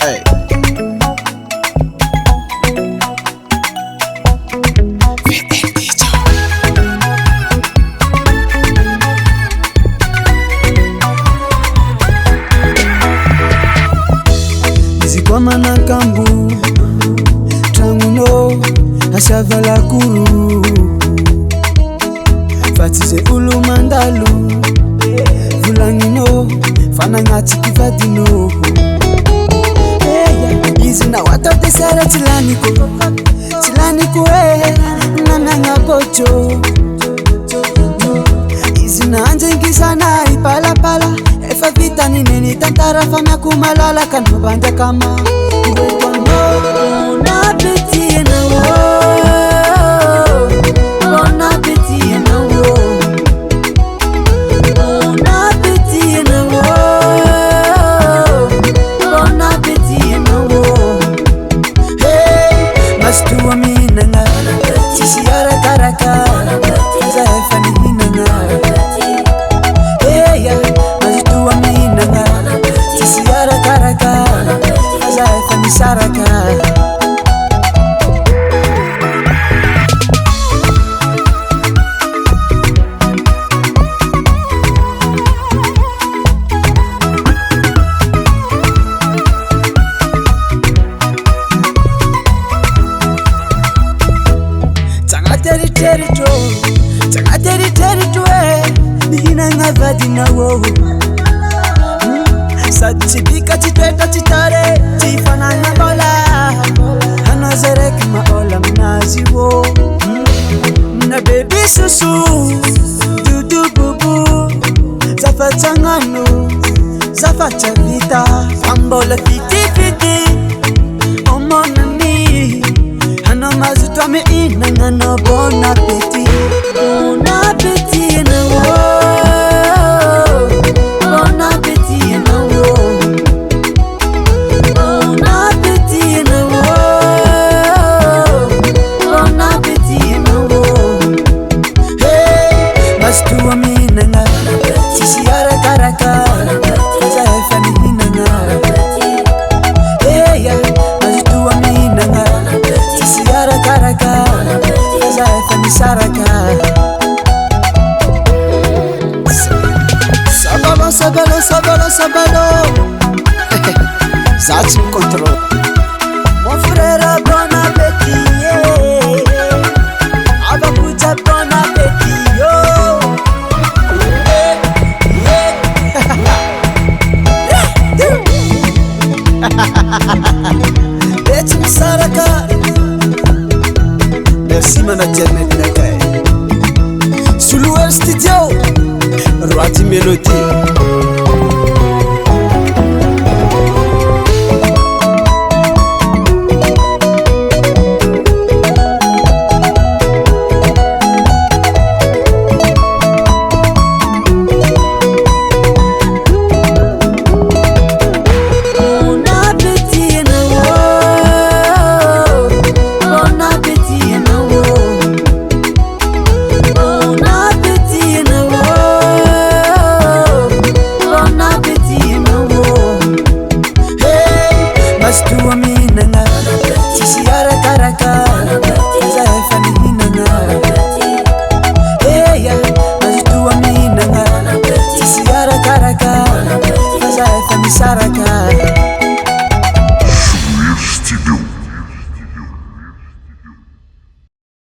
Hey. Nizikwama na kambu tranguno asavala kuru fatize ulu mandalu vulangino fanangati kivadino izina watate sara tilaniko nananga bojo izina anjengizana ipalapala efa vitani neni tantara fana kumalala kanobanja kama bon appétit na wo bon appétit na wo bon appétit na wo bon appétit na wo hey mastu amina na sisiara karaka za fani na hey mastu amina na sisiara karaka za fani saraka Nihina ngavadi na wo Satipika chitweta chitare Chifana na bola Hanazereki maola mnazi wo Na baby susu Dudu bubu Zafa changano Zafa chavita Ambola fiti fiti Omonani Hana mazutwa me ina ngano bon appétit Bon appétit na wo Bon appétit na wo Bon appétit na wo Bon appétit na wo Hey mastu amina nga sisiara karaka Za fani na nga Hey mastu amina nga sisiara karaka Za fani saraka Sabalo Ça tu me contrôles Mon frère bon appétit Abakuja bon appétit yo Beti Saraka Merci manager Nednakay Suluer Studio Roi Mélodie Saraka